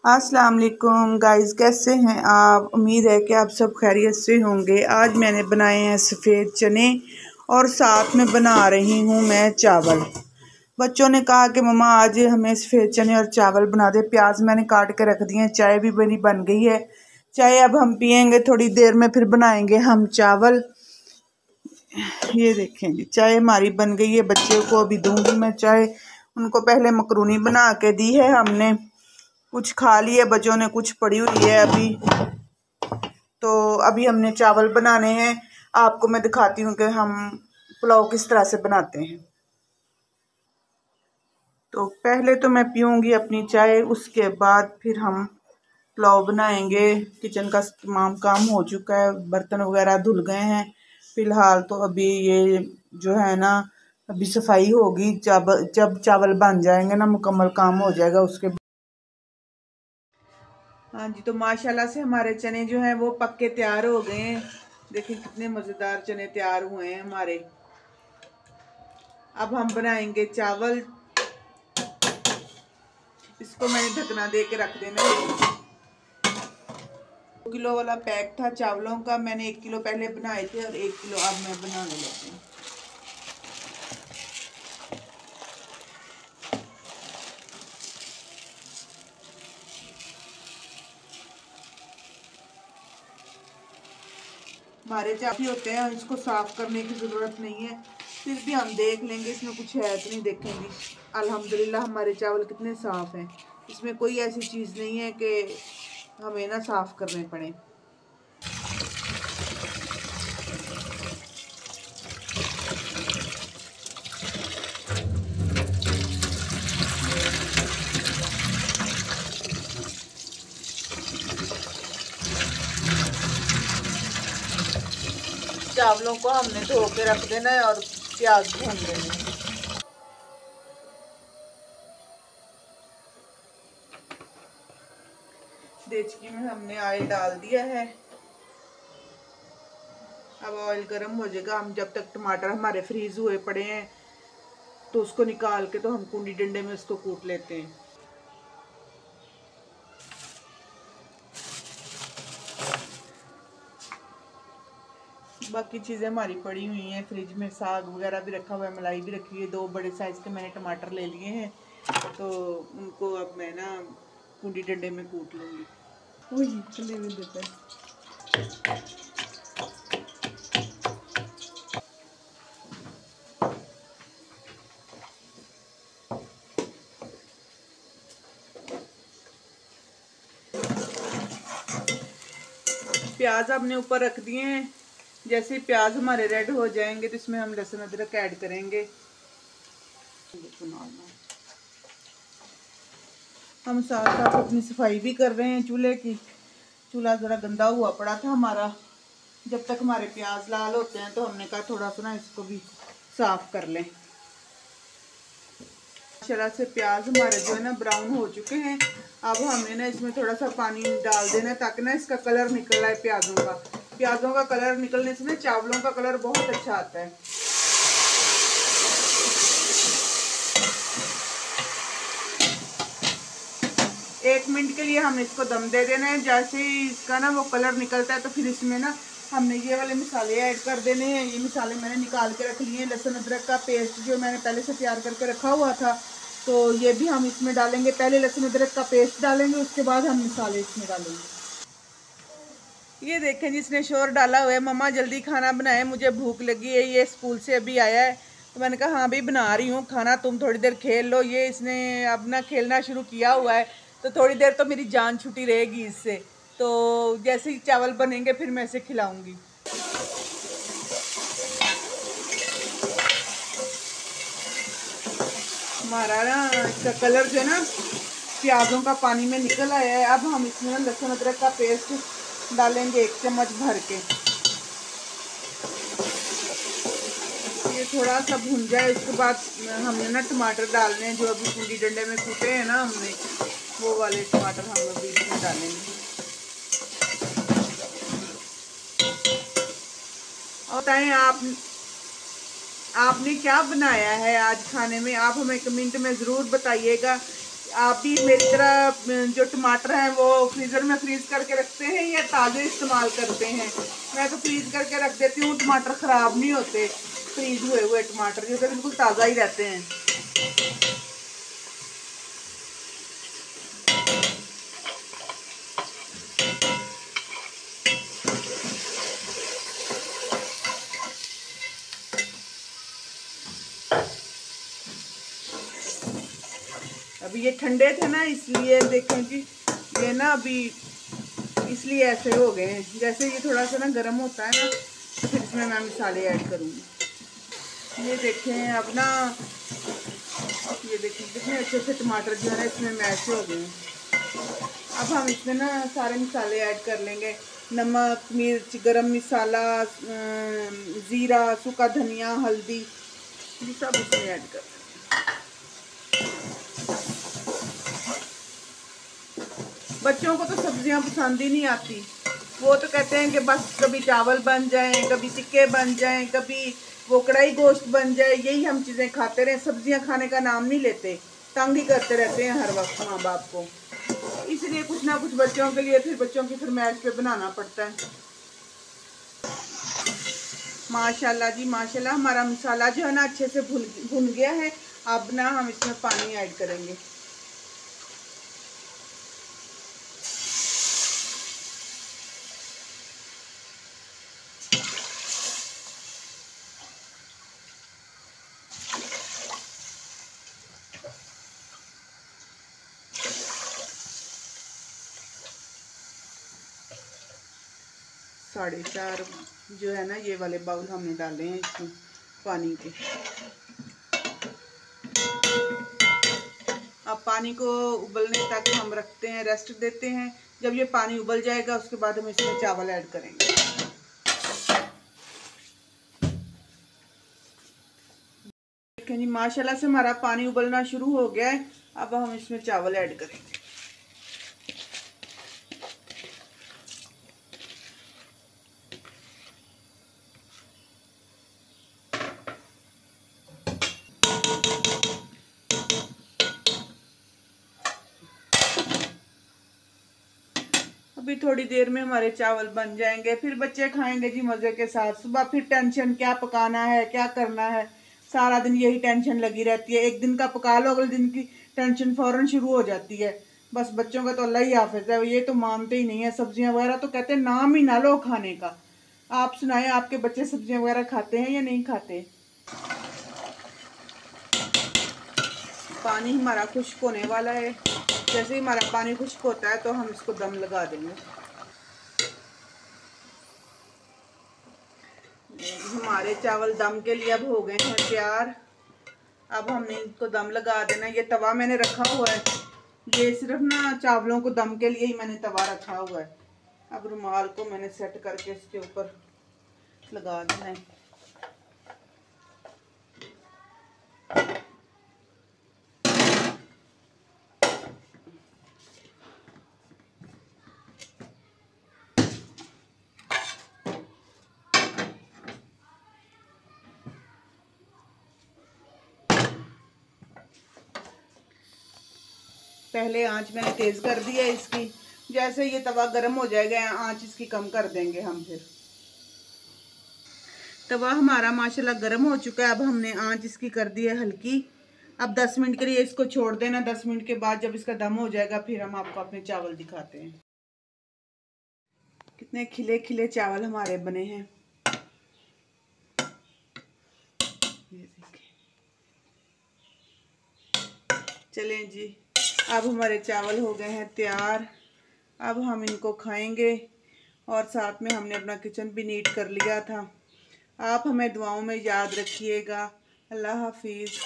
अस्सलाम वालेकुम गाइस, कैसे हैं आप। उम्मीद है कि आप सब खैरियत से होंगे। आज मैंने बनाए हैं सफ़ेद चने और साथ में बना रही हूँ मैं चावल। बच्चों ने कहा कि मम्मा आज हमें सफ़ेद चने और चावल बना दे। प्याज मैंने काट के रख दिए हैं। चाय भी मेरी बन गई है। चाय अब हम पियेंगे थोड़ी देर में, फिर बनाएंगे हम चावल। ये देखें जी, चाय हमारी बन गई है। बच्चे को अभी दूंगी मैं चाय। उनको पहले मकरूनी बना के दी है हमने, कुछ खा लिए बच्चों ने, कुछ पड़ी हुई है अभी। तो अभी हमने चावल बनाने हैं। आपको मैं दिखाती हूँ कि हम पुलाव किस तरह से बनाते हैं। तो पहले तो मैं पीऊँगी अपनी चाय, उसके बाद फिर हम पुलाव बनाएंगे। किचन का तमाम काम हो चुका है, बर्तन वगैरह धुल गए हैं फ़िलहाल। तो अभी ये जो है ना, अभी सफाई होगी जब चावल बन जाएंगे ना, मुकम्मल काम हो जाएगा उसके। हाँ जी, तो माशाल्लाह से हमारे चने जो हैं वो पक्के तैयार हो गए हैं। देखिए कितने मज़ेदार चने तैयार हुए हैं हमारे। अब हम बनाएंगे चावल। इसको मैंने ढकना दे के रख देना है। 2 किलो वाला पैक था चावलों का, मैंने 1 किलो पहले बनाए थे और 1 किलो अब मैं बनाने लगी हूँ। हमारे चावल होते हैं, इसको साफ करने की ज़रूरत नहीं है। फिर भी हम देख लेंगे, इसमें कुछ है तो नहीं देखेंगे। अल्हम्दुलिल्लाह हमारे चावल कितने साफ़ हैं। इसमें कोई ऐसी चीज़ नहीं है कि हमें ना साफ़ करने पड़े। चावलों को हमने धो के रख देना है और प्याज भून देना है। देचकी में हमने ऑयल डाल दिया है। अब ऑयल गर्म हो जाएगा। हम जब तक टमाटर हमारे फ्रीज हुए पड़े हैं तो उसको निकाल के तो हम कुंडी डंडे में उसको कूट लेते हैं। बाकी चीज़ें हमारी पड़ी हुई हैं फ्रिज में। साग वगैरह भी रखा हुआ है, मलाई भी रखी हुई है। 2 बड़े साइज़ के मैंने टमाटर ले लिए हैं, तो उनको अब मैं ना कुंडी डंडे में कूट लूँगी। वही चले हुए देते हैं। प्याज हमने ऊपर रख दिए हैं। जैसे ही प्याज हमारे रेड हो जाएंगे तो इसमें हम लहसुन अदरक ऐड करेंगे। हम साथ साथ अपनी सफाई भी कर रहे हैं चूल्हे की। चूल्हा ज़रा गंदा हुआ पड़ा था हमारा। जब तक हमारे प्याज लाल होते हैं तो हमने कहा थोड़ा सा ना इसको भी साफ़ कर लें। माशाल्लाह से प्याज हमारे जो है ना ब्राउन हो चुके हैं। अब हमने ना इसमें थोड़ा सा पानी डाल देना है ताकि ना इसका कलर निकल आए प्याज़ों का। प्याज़ों का कलर निकलने से ना चावलों का कलर बहुत अच्छा आता है। 1 मिनट के लिए हम इसको दम दे देना है। जैसे ही इसका ना वो कलर निकलता है तो फिर इसमें ना हमने ये वाले मसाले ऐड कर देने हैं। ये मसाले मैंने निकाल के रख लिए हैं। लहसुन अदरक का पेस्ट जो मैंने पहले से तैयार करके रखा हुआ था, तो ये भी हम इसमें डालेंगे। पहले लहसुन अदरक का पेस्ट डालेंगे, उसके बाद हम मसाले इसमें डालेंगे। ये देखें जिसने शोर डाला हुआ है, मम्मा जल्दी खाना बनाए, मुझे भूख लगी है। ये स्कूल से अभी आया है, तो मैंने कहा हाँ भी बना रही हूँ खाना, तुम थोड़ी देर खेल लो। ये इसने अब ना खेलना शुरू किया हुआ है, तो थोड़ी देर तो मेरी जान छुट्टी रहेगी इससे। तो जैसे ही चावल बनेंगे फिर मैं इसे खिलाऊंगी। हमारा ना इसका कलर जो है ना प्याज़ों का पानी में निकल आया है। अब हम इसमें ना लहसुन अदरक का पेस्ट डालेंगे 1 चम्मच भर के। ये थोड़ा सा भुन जाए, उसके बाद हमने ना टमाटर डालने हैं जो अभी कुंडी डंडे में कूटे हैं ना हमने, वो वाले टमाटर हम अभी इसमें डालेंगे। और बताएं आपने क्या बनाया है आज खाने में। आप हमें कमेंट में ज़रूर बताइएगा आप भी मेरी तरह जो टमाटर हैं वो फ्रीज़र में फ्रीज़ करके रखते हैं या ताज़े इस्तेमाल करते हैं? मैं तो फ्रीज़ करके रख देती हूँ, टमाटर ख़राब नहीं होते। फ्रीज़ हुए हुए टमाटर जो तो बिल्कुल ताज़ा ही रहते हैं। अभी ये ठंडे थे ना, इसलिए देखें जी ये ना अभी इसलिए ऐसे हो गए हैं। जैसे ये थोड़ा सा ना गर्म होता है ना तो फिर इसमें मैं मसाले ऐड करूँगी। ये देखें अब ना, ये देखें कितने अच्छे से टमाटर जो है ना इसमें मैश हो गए हैं। अब हम इसमें ना सारे मसाले ऐड कर लेंगे। नमक, मिर्च, गरम मसाला, ज़ीरा, सूखा धनिया, हल्दी, ये सब इसमें ऐड कर देंगे। बच्चों को तो सब्जियां पसंद ही नहीं आती। वो तो कहते हैं कि बस कभी चावल बन जाएं, कभी टिक्के बन जाएं, कभी वो कढ़ाई गोश्त बन जाए, यही हम चीज़ें खाते रहें, सब्जियां खाने का नाम नहीं लेते। तंग ही करते रहते हैं हर वक्त माँ बाप को। इसलिए कुछ ना कुछ बच्चों के लिए फिर बच्चों की फरमाइश पे बनाना पड़ता है। माशाल्लाह जी माशाल्लाह, हमारा मसाला जो है ना अच्छे से भुन गया है। अब ना हम इसमें पानी ऐड करेंगे। साढ़े 4 जो है ना ये वाले बाउल हमने डाले हैं इसमें पानी के। अब पानी को उबलने तक हम रखते हैं, रेस्ट देते हैं। जब ये पानी उबल जाएगा उसके बाद हम इसमें चावल ऐड करेंगे। देखें जी माशाल्लाह से हमारा पानी उबलना शुरू हो गया है। अब हम इसमें चावल ऐड करेंगे। अभी थोड़ी देर में हमारे चावल बन जाएंगे, फिर बच्चे खाएंगे जी मज़े के साथ। सुबह फिर टेंशन, क्या पकाना है, क्या करना है, सारा दिन यही टेंशन लगी रहती है। एक दिन का पका लो, अगले दिन की टेंशन फौरन शुरू हो जाती है। बस बच्चों का तो अल्लाह ही हाफिज़ है, ये तो मानते ही नहीं है। सब्जियां वगैरह तो कहते हैं नाम ही ना लो खाने का। आप सुनाएं, आपके बच्चे सब्जियां वगैरह खाते हैं या नहीं खाते? पानी हमारा खुश्क होने वाला है। जैसे ही हमारा पानी खुश्क होता है तो हम इसको दम लगा देंगे। हमारे चावल दम के लिए अब हो गए हैं तैयार। अब हमने इनको दम लगा देना। ये तवा मैंने रखा हुआ है, ये सिर्फ ना चावलों को दम के लिए ही मैंने तवा रखा हुआ है। अब रुमाल को मैंने सेट करके इसके ऊपर लगा देना है। पहले आंच मैंने तेज़ कर दी है इसकी। जैसे ये तवा गर्म हो जाएगा आंच इसकी कम कर देंगे हम। फिर तवा हमारा माशाल्लाह गर्म हो चुका है। अब हमने आंच इसकी कर दी है हल्की। अब 10 मिनट के लिए इसको छोड़ देना। 10 मिनट के बाद जब इसका दम हो जाएगा फिर हम आपको अपने चावल दिखाते हैं। कितने खिले खिले चावल हमारे बने हैं, ये देखिए। चलें जी, अब हमारे चावल हो गए हैं तैयार। अब हम इनको खाएंगे और साथ में हमने अपना किचन भी नीट कर लिया था। आप हमें दुआओं में याद रखिएगा। अल्लाह हाफिज़।